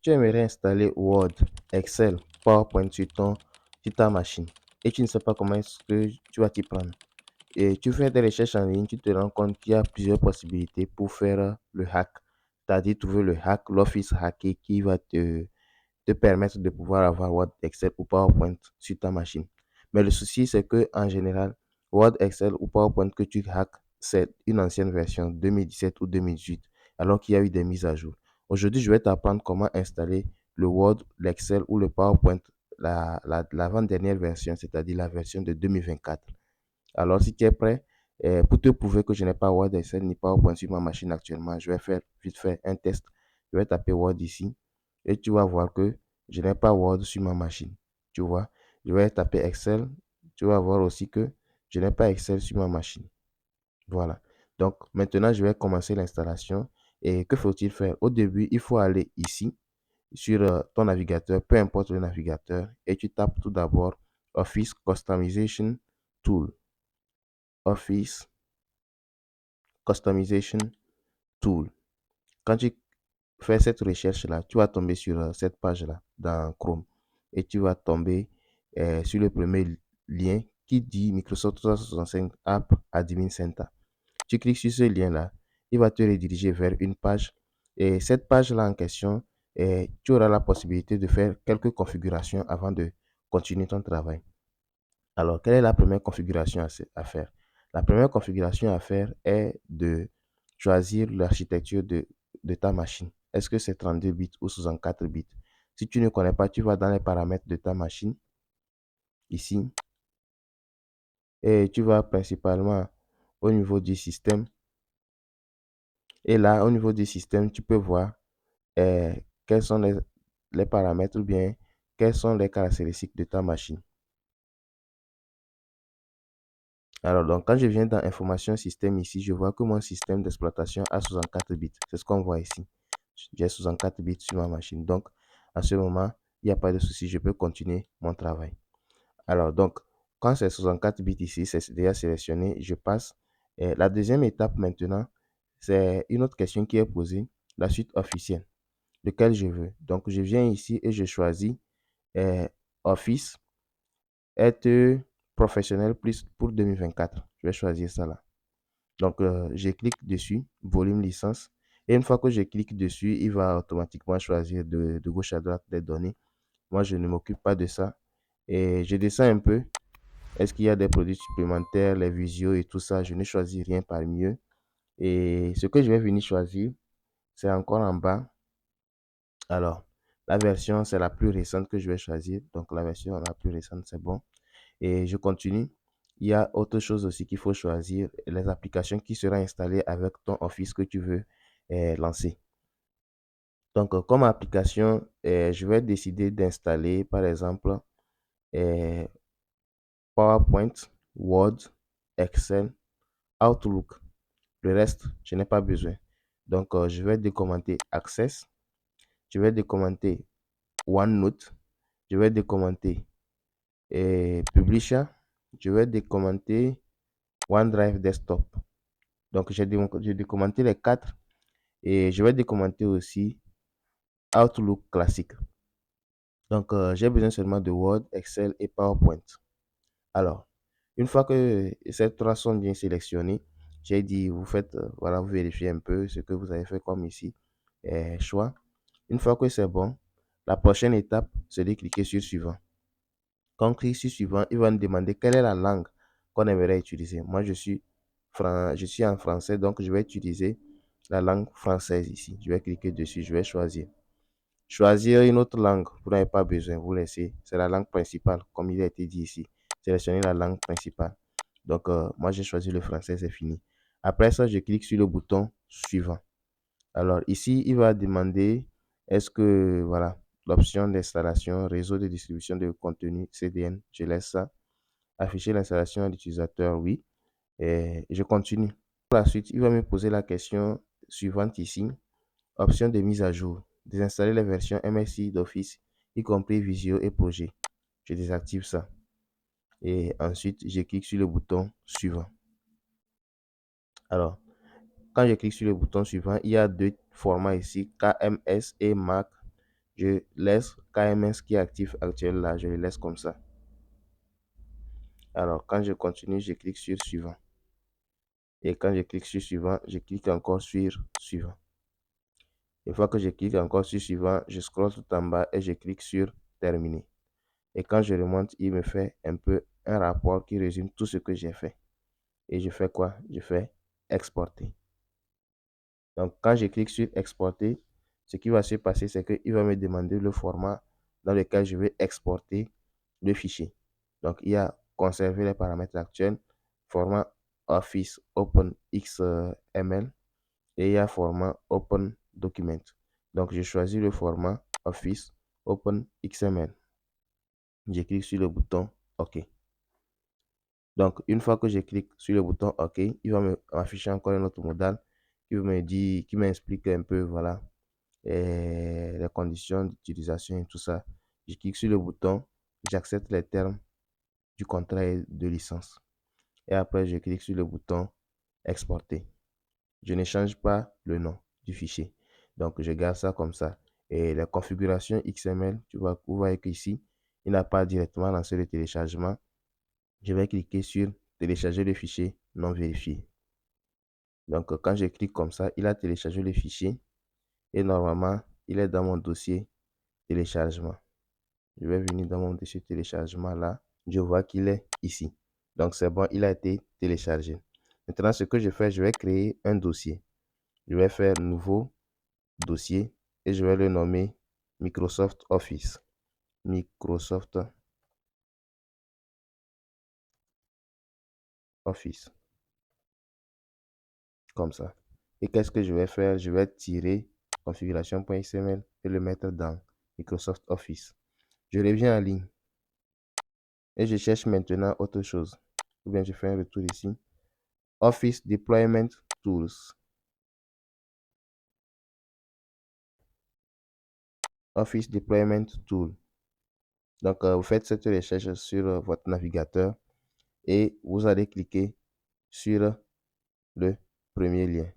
tu aimerais installer Word, Excel, PowerPoint sur ta machine et tu ne sais pas comment est-ce que tu vas t'y prendre. Et tu fais des recherches en ligne, tu te rends compte qu'il y a plusieurs possibilités pour faire le hack. C'est-à-dire trouver le hack, l'office hacké qui va te permettre de pouvoir avoir Word, Excel ou PowerPoint sur ta machine. Mais le souci, c'est que en général, Word, Excel ou PowerPoint que tu hackes, c'est une ancienne version 2017 ou 2018, alors qu'il y a eu des mises à jour. Aujourd'hui, je vais t'apprendre comment installer le Word, l'Excel ou le PowerPoint, l'avant-dernière version, c'est-à-dire la version de 2024. Alors, si tu es prêt, pour te prouver que je n'ai pas Word, Excel ni PowerPoint sur ma machine actuellement, je vais faire vite fait un test. Je vais taper Word ici et tu vas voir que je n'ai pas Word sur ma machine. Tu vois, je vais taper Excel. Tu vas voir aussi que je n'ai pas Excel sur ma machine. Voilà. Donc, maintenant, je vais commencer l'installation. Et que faut-il faire? Au début, il faut aller ici sur ton navigateur, peu importe le navigateur, et tu tapes tout d'abord Office Customization Tool. Office Customization Tool. Quand tu fais cette recherche-là, tu vas tomber sur cette page-là dans Chrome et tu vas tomber sur le premier lien qui dit Microsoft 365 App Admin Center. Tu cliques sur ce lien-là, il va te rediriger vers une page et cette page-là en question, tu auras la possibilité de faire quelques configurations avant de continuer ton travail. Alors, quelle est la première configuration à faire? La première configuration à faire est de choisir l'architecture de ta machine. Est-ce que c'est 32 bits ou 64 bits? Si tu ne connais pas, tu vas dans les paramètres de ta machine, ici, et tu vas principalement au niveau du système. Et là, au niveau du système, tu peux voir quels sont les paramètres ou bien quelles sont les caractéristiques de ta machine. Alors, donc, quand je viens dans Information Système ici, je vois que mon système d'exploitation a 64 bits. C'est ce qu'on voit ici. J'ai 64 bits sur ma machine. Donc, à ce moment, il n'y a pas de souci. Je peux continuer mon travail. Alors, donc, quand c'est 64 bits ici, c'est déjà sélectionné. Je passe. Et la deuxième étape maintenant, c'est une autre question qui est posée. La suite officielle, lequel je veux. Donc, je viens ici et je choisis Office être professionnel plus pour 2024. Je vais choisir ça là. Donc, je clique dessus, volume licence. Et une fois que je clique dessus, il va automatiquement choisir de gauche à droite des données. Moi, je ne m'occupe pas de ça. Et je descends un peu. Est-ce qu'il y a des produits supplémentaires, les visios et tout ça? Je ne choisis rien parmi eux. Et ce que je vais venir choisir, c'est encore en bas. Alors, la version, c'est la plus récente que je vais choisir. Donc, la version la plus récente, c'est bon. Et je continue. Il y a autre chose aussi qu'il faut choisir, les applications qui seront installées avec ton Office que tu veux lancer. Donc, comme application, je vais décider d'installer, par exemple, euh, PowerPoint, Word, Excel, Outlook. Le reste, je n'ai pas besoin. Donc, je vais décommenter Access, je vais décommenter OneNote, je vais décommenter Publisher, je vais décommenter OneDrive Desktop. Donc, j'ai décommandé les quatre et je vais décommenter aussi Outlook classique. Donc, j'ai besoin seulement de Word, Excel et PowerPoint. Alors, une fois que ces trois sont bien sélectionnés, j'ai dit, vous faites, voilà, vous vérifiez un peu ce que vous avez fait comme ici, choix. Une fois que c'est bon, la prochaine étape, c'est de cliquer sur suivant. Quand on clique sur suivant, il va nous demander quelle est la langue qu'on aimerait utiliser. Moi, je suis en français, donc je vais utiliser la langue française ici. Je vais cliquer dessus, je vais choisir. Choisir une autre langue, vous n'avez pas besoin, vous laissez. C'est la langue principale, comme il a été dit ici. Sélectionnez la langue principale. Donc, moi, j'ai choisi le français, c'est fini. Après ça, je clique sur le bouton suivant. Alors, ici, il va demander est-ce que, voilà, l'option d'installation, réseau de distribution de contenu, CDN, je laisse ça. Afficher l'installation d'utilisateur, oui. Et je continue. Pour la suite, il va me poser la question suivante ici. Option de mise à jour. Désinstaller les versions MSI d'Office, y compris Visio et Projet. Je désactive ça. Et ensuite, je clique sur le bouton suivant. Alors, quand je clique sur le bouton suivant, il y a deux formats ici, KMS et Mac je laisse KMS qui est actif actuel là, je le laisse comme ça. Alors, quand je continue, je clique sur suivant. Et quand je clique sur suivant, je clique encore sur suivant. Une fois que je clique encore sur suivant, je scrolle tout en bas et je clique sur terminer. Et quand je remonte, il me fait un peu un rapport qui résume tout ce que j'ai fait. Et je fais quoi? Je fais exporter. Donc, quand je clique sur exporter, ce qui va se passer, c'est qu'il va me demander le format dans lequel je vais exporter le fichier. Donc, il y a conserver les paramètres actuels, format Office Open XML et il y a format Open Document. Donc, je choisis le format Office Open XML. Je clique sur le bouton OK. Donc, une fois que je clique sur le bouton OK, il va m'afficher encore un autre modal qui m'explique un peu, voilà, les conditions d'utilisation et tout ça. Je clique sur le bouton, j'accepte les termes du contrat de licence. Et après, je clique sur le bouton exporter. Je ne change pas le nom du fichier. Donc, je garde ça comme ça. Et la configuration XML, vous voyez qu'ici, il n'a pas directement lancé le téléchargement. Je vais cliquer sur télécharger le fichier non vérifié. Donc, quand je clique comme ça, il a téléchargé le fichier et normalement, il est dans mon dossier téléchargement. Je vais venir dans mon dossier téléchargement là. Je vois qu'il est ici. Donc, c'est bon, il a été téléchargé. Maintenant, ce que je fais, je vais créer un dossier. Je vais faire nouveau dossier et je vais le nommer Microsoft Office. Microsoft Office. Comme ça. Et qu'est-ce que je vais faire? Je vais tirer configuration.xml et le mettre dans Microsoft Office. Je reviens en ligne et je cherche maintenant autre chose. Ou bien je fais un retour ici. Office Deployment Tools. Office Deployment Tool. Donc, vous faites cette recherche sur votre navigateur et vous allez cliquer sur le premier lien.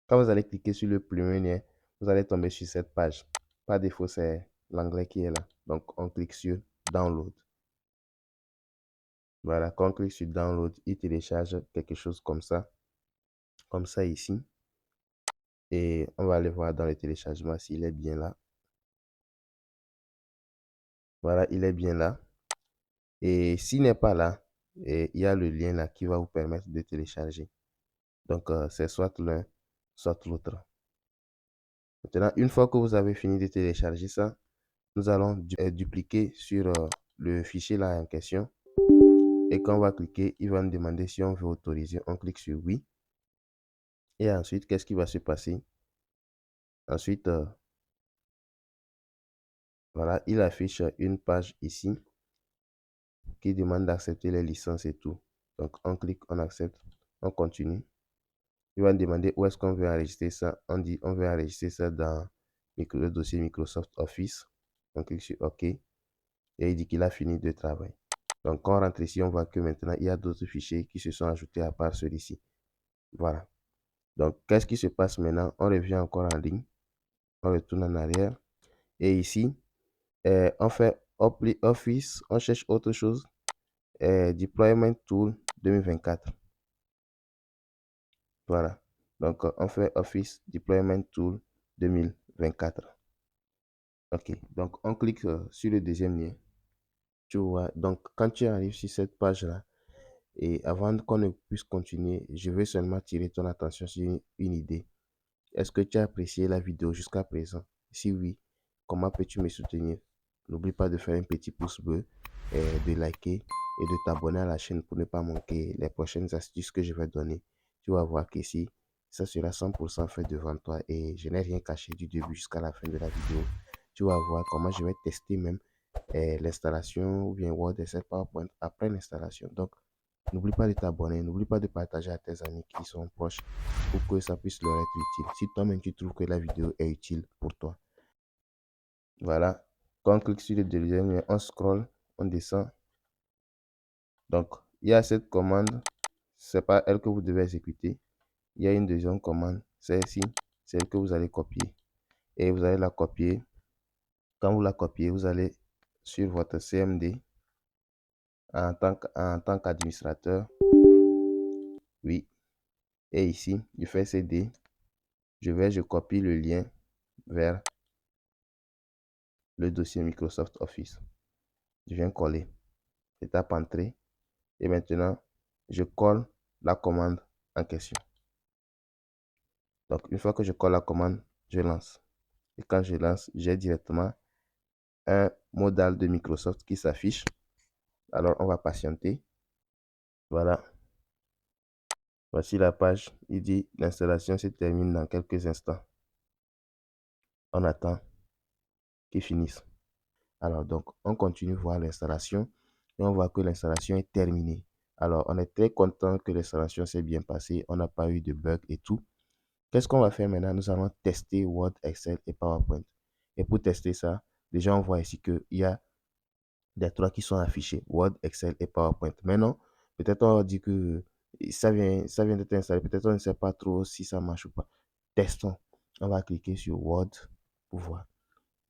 Quand vous allez cliquer sur le premier lien, vous allez tomber sur cette page. Par défaut, c'est l'anglais qui est là. Donc, on clique sur Download. Voilà, quand on clique sur Download, il télécharge quelque chose comme ça ici. Et on va aller voir dans le téléchargement s'il est bien là. Voilà, il est bien là. Et s'il n'est pas là, il y a le lien là qui va vous permettre de télécharger. Donc, c'est soit l'un, soit l'autre. Maintenant, une fois que vous avez fini de télécharger ça, nous allons dupliquer sur le fichier là en question. Et quand on va cliquer, il va nous demander si on veut autoriser. On clique sur oui. Et ensuite, qu'est-ce qui va se passer? Ensuite, voilà, il affiche une page ici qui demande d'accepter les licences et tout. Donc, on clique, on accepte, on continue. Il va nous demander où est-ce qu'on veut enregistrer ça. On dit, on veut enregistrer ça dans le dossier Microsoft Office. On clique sur OK. Et il dit qu'il a fini de travailler. Donc, quand on rentre ici, on voit que maintenant, il y a d'autres fichiers qui se sont ajoutés à part celui-ci. Voilà. Donc, qu'est-ce qui se passe maintenant? On revient encore en ligne. On retourne en arrière. Et ici, on fait Office. On cherche autre chose. Deployment Tool 2024. Voilà. Donc, on fait Office Deployment Tool 2024. OK. Donc, on clique sur le deuxième lien. Tu vois. Donc, quand tu arrives sur cette page-là, et avant qu'on ne puisse continuer, je veux seulement tirer ton attention sur une idée. Est-ce que tu as apprécié la vidéo jusqu'à présent? Si oui, comment peux-tu me soutenir? N'oublie pas de faire un petit pouce bleu, de liker et de t'abonner à la chaîne pour ne pas manquer les prochaines astuces que je vais donner. Tu vas voir qu'ici, ça sera 100% fait devant toi et je n'ai rien caché du début jusqu'à la fin de la vidéo. Tu vas voir comment je vais tester même l'installation ou bien Word et PowerPoint après l'installation. Donc, n'oublie pas de t'abonner, n'oublie pas de partager à tes amis qui sont proches pour que ça puisse leur être utile. Si toi-même tu trouves que la vidéo est utile pour toi. Voilà. Quand on clique sur le deuxième lien, on scroll, on descend. Donc, il y a cette commande. C'est pas elle que vous devez exécuter. Il y a une deuxième commande. C'est ici. celle que vous allez copier. Et vous allez la copier. Quand vous la copiez, vous allez sur votre CMD en tant qu'administrateur. Oui. Et ici, je fais CD. Je copie le lien vers le dossier Microsoft Office. Je viens coller. Je tape Entrée. Et maintenant, je colle la commande en question. Donc, une fois que je colle la commande, je lance. Et quand je lance, j'ai directement un modal de Microsoft qui s'affiche. Alors, on va patienter. Voilà. Voici la page. Il dit l'installation se termine dans quelques instants. On attend qu'il finisse. Alors, donc, on continue voir l'installation et on voit que l'installation est terminée. Alors, on est très content que l'installation s'est bien passée. On n'a pas eu de bug et tout. Qu'est-ce qu'on va faire maintenant? Nous allons tester Word, Excel et PowerPoint. Et pour tester ça, déjà, on voit ici qu'il y a des trois qui sont affichés, Word, Excel et PowerPoint. Maintenant, peut-être on dit que ça vient d'être installé. Peut-être on ne sait pas trop si ça marche ou pas. Testons. On va cliquer sur Word pour voir.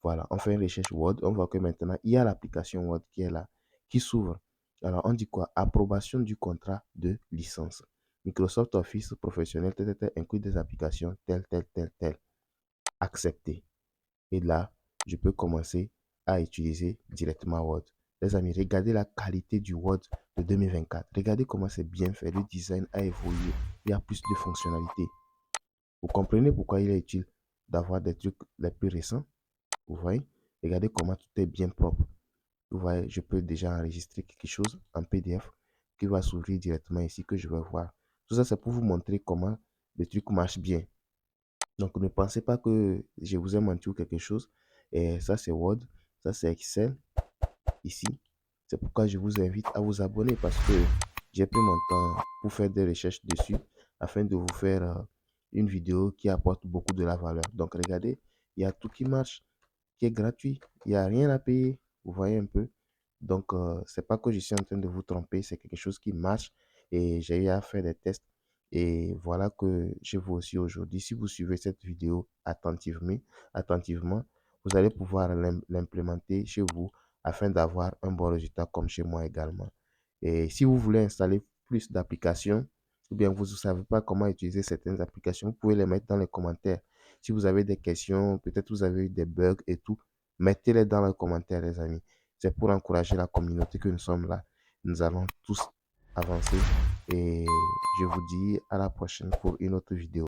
Voilà, on fait une recherche Word. On voit que maintenant, il y a l'application Word qui est là, qui s'ouvre. Alors, on dit quoi? Approbation du contrat de licence. Microsoft Office professionnel, inclut des applications telles. Accepter. Et là, je peux commencer à utiliser directement Word. Les amis, regardez la qualité du Word de 2024. Regardez comment c'est bien fait. Le design a évolué. Il y a plus de fonctionnalités. Vous comprenez pourquoi il est utile d'avoir des trucs les plus récents? Vous voyez? Regardez comment tout est bien propre. Vous voyez, je peux déjà enregistrer quelque chose en PDF qui va s'ouvrir directement ici que je vais voir. Tout ça, c'est pour vous montrer comment le truc marche bien. Donc, ne pensez pas que je vous ai menti ou quelque chose. Et ça, c'est Word. Ça, c'est Excel. Ici. C'est pourquoi je vous invite à vous abonner parce que j'ai pris mon temps pour faire des recherches dessus afin de vous faire une vidéo qui apporte beaucoup de la valeur. Donc, regardez, il y a tout qui marche, qui est gratuit. Il n'y a rien à payer. Vous voyez un peu. Donc, c'est pas que je suis en train de vous tromper. C'est quelque chose qui marche et j'ai eu à faire des tests. Et voilà que je vous aussi aujourd'hui. Si vous suivez cette vidéo attentivement, vous allez pouvoir l'implémenter chez vous afin d'avoir un bon résultat comme chez moi également. Et si vous voulez installer plus d'applications, ou bien vous ne savez pas comment utiliser certaines applications, vous pouvez les mettre dans les commentaires. Si vous avez des questions, peut-être vous avez eu des bugs et tout, mettez-les dans les commentaires, les amis. C'est pour encourager la communauté que nous sommes là. Nous allons tous avancer et je vous dis à la prochaine pour une autre vidéo.